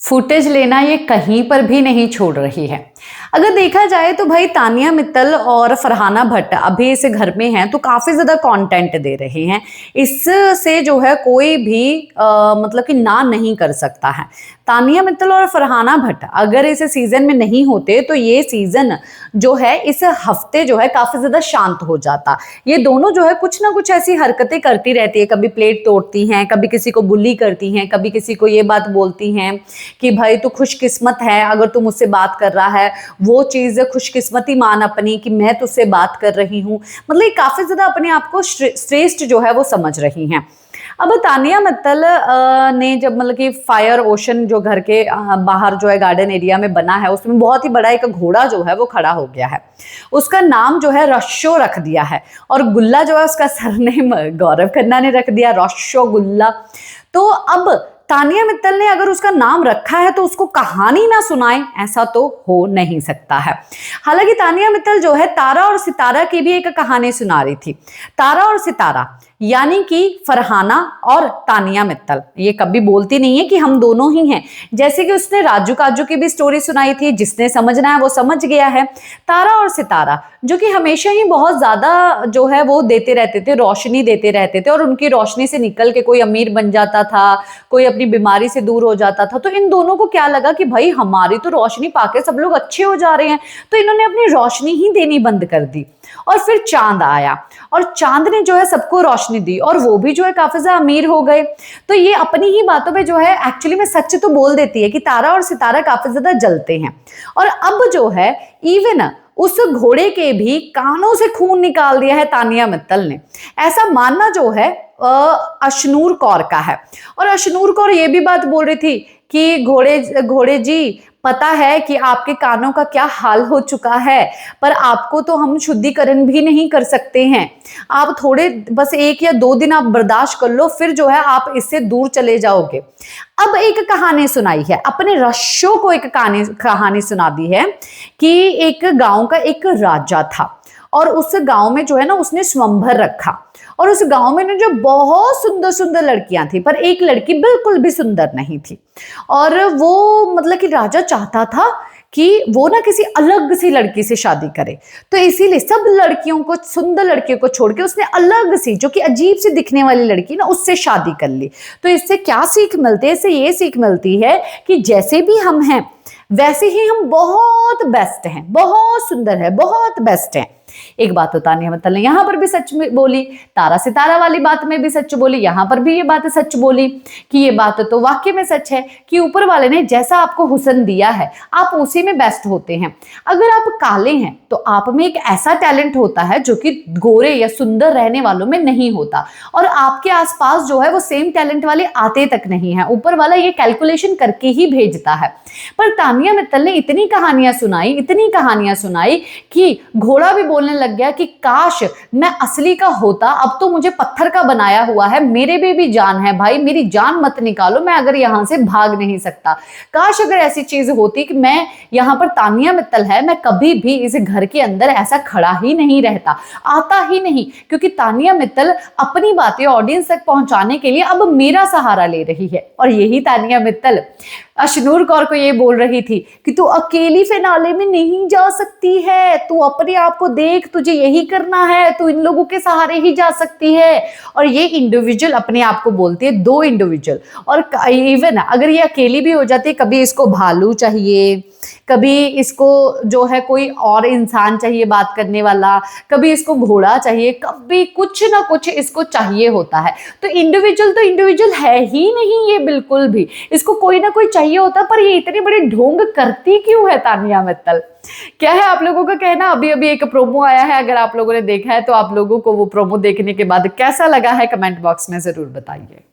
Footage लेना ये कहीं पर भी नहीं छोड़ रही है। अगर देखा जाए तो भाई तानिया मित्तल और फरहाना भट्ट अभी इस घर में हैं तो काफ़ी ज़्यादा कंटेंट दे रहे हैं। इससे जो है कोई भी मतलब कि ना नहीं कर सकता है। तानिया मित्तल और फरहाना भट्ट अगर इस सीज़न में नहीं होते तो ये सीज़न जो है इस हफ्ते जो है काफ़ी ज़्यादा शांत हो जाता। ये दोनों जो है कुछ ना कुछ ऐसी हरकतें करती रहती है, कभी प्लेट तोड़ती हैं, कभी किसी को बुली करती हैं, कभी किसी को ये बात बोलती हैं कि भाई तू खुशकिस्मत है अगर तू मुझसे बात कर रहा है, वो चीज़ खुशकिस्मती मान अपनी कि मैं तुझसे बात कर रही हूँ। मतलब ये काफ़ी ज़्यादा अपने आप को श्रेष्ठ जो है वो समझ रही हैं। अब तानिया मित्तल ने जब मतलब कि फायर ओशन जो घर के बाहर जो है गार्डन एरिया में बना है उसमें बहुत ही बड़ा एक घोड़ा जो है वो खड़ा हो गया है। उसका नाम जो है रश्शो रख दिया है और गुल्ला जो है उसका सरनेम गौरव खन्ना ने रख दिया, रश्शो गुल्ला। तो अब तानिया मित्तल ने अगर उसका नाम रखा है तो उसको कहानी ना सुनाए, ऐसा तो हो नहीं सकता है। हालांकि तानिया मित्तल जो है तारा और सितारा की भी एक कहानी सुना रही थी। तारा और सितारा यानी कि फरहाना और तानिया मित्तल ये कभी बोलती नहीं है कि हम दोनों ही हैं। जैसे कि उसने राजू काजू की भी स्टोरी सुनाई थी, जिसने समझना है वो समझ गया है। तारा और सितारा जो कि हमेशा ही बहुत ज्यादा जो है वो देते रहते थे, रोशनी देते रहते थे और उनकी रोशनी से निकल के कोई अमीर बन जाता था, कोई अपनी बीमारी से दूर हो जाता था। तो इन दोनों को क्या लगा कि भाई हमारी तो रोशनी पाके सब लोग अच्छे हो जा रहे हैं, तो इन्होंने अपनी रोशनी ही देनी बंद कर दी। और फिर चांद आया और चांद ने जो है सबको रोशनी दी और वो भी जो है काफी ज्यादा अमीर हो गए। तो ये अपनी ही बातों पे जो है एक्चुअली में सच तो बोल देती है कि तारा और सितारा काफी ज्यादा जलते हैं। और अब जो है इवन उस घोड़े के भी कानों से खून निकाल दिया है तानिया मित्तल ने, ऐसा मानना जो है अशनूर कौर का है। और अशनूर कौर ये भी बात बोल रही थी कि घोड़े जी पता है कि आपके कानों का क्या हाल हो चुका है, पर आपको तो हम शुद्धिकरण भी नहीं कर सकते हैं। आप थोड़े बस 1 या 2 दिन आप बर्दाश्त कर लो, फिर जो है आप इससे दूर चले जाओगे। अब एक कहानी सुनाई है, अपने रश्शों को एक कहानी सुना दी है कि एक गांव का एक राजा था और उस गांव में जो है ना उसने स्वयंवर रखा और उस गांव में ना जो बहुत सुंदर सुंदर लड़कियां थी, पर एक लड़की बिल्कुल भी सुंदर नहीं थी। और वो मतलब कि राजा चाहता था कि वो ना किसी अलग सी लड़की से शादी करे, तो इसीलिए सब लड़कियों को, सुंदर लड़कियों को छोड़ के उसने अलग सी जो कि अजीब सी दिखने वाली लड़की ना उससे शादी कर ली। तो इससे क्या सीख मिलती है? इससे ये सीख मिलती है कि जैसे भी हम हैं वैसे ही हम बहुत बेस्ट हैं, बहुत सुंदर है, बहुत बेस्ट हैं। एक बात तो तानिया मित्तल ने यहाँ पर भी सच में बोली, तारा सितारा वाली बात में भी सच बोली, यहाँ पर भी ये बात सच बोली कि ये बात तो वाकई में सच है कि ऊपर वाले ने जैसा आपको हुस्न दिया है आप उसी में बेस्ट होते हैं। अगर आप काले हैं तो आप में एक ऐसा टैलेंट होता है जो कि गोरे या सुंदर रहने वालों में नहीं होता, और आपके आसपास जो है वो सेम टैलेंट वाले आते तक नहीं है। ऊपर वाला ये कैलकुलेशन करके ही भेजता है। पर तानिया मित्तल ने इतनी कहानियां सुनाई कि घोड़ा भी बोलने लग गया कि काश मैं असली का होता, अब तो मुझे पत्थर का बनाया हुआ है, मेरे में भी जान है भाई, मेरी जान मत निकालो, मैं अगर यहां से भाग नहीं सकता। काश अगर ऐसी चीज होती कि मैं यहां पर तानिया मित्तल है, मैं कभी भी इस घर के अंदर ऐसा खड़ा ही नहीं रहता, आता ही नहीं, क्योंकि तानिया मित्तल अपनी बातें ऑडियंस तक पहुंचाने के लिए अब मेरा सहारा ले रही है। और यही तानिया मित्तल अशनूर कौर को ये बोल रही थी कि तू अकेली फिनाले में नहीं जा सकती है, तू अपने आप को देख, तुझे यही करना है, तू इन लोगों के सहारे ही जा सकती है। और ये इंडिविजुअल अपने आप को बोलती है, 2 इंडिविजुअल। और इवन अगर ये अकेली भी हो जाती है, कभी इसको भालू चाहिए, कभी इसको जो है कोई और इंसान चाहिए बात करने वाला, कभी इसको घोड़ा चाहिए, कभी कुछ ना कुछ इसको चाहिए होता है। तो इंडिविजुअल है ही नहीं ये बिल्कुल भी, इसको कोई ना कोई चाहिए होता। पर ये इतने बड़े ढोंग करती क्यों है तानिया मित्तल? क्या है आप लोगों का कहना? अभी एक प्रोमो आया है, अगर आप लोगों ने देखा है तो आप लोगों को वो प्रोमो देखने के बाद कैसा लगा है कमेंट बॉक्स में जरूर बताइए।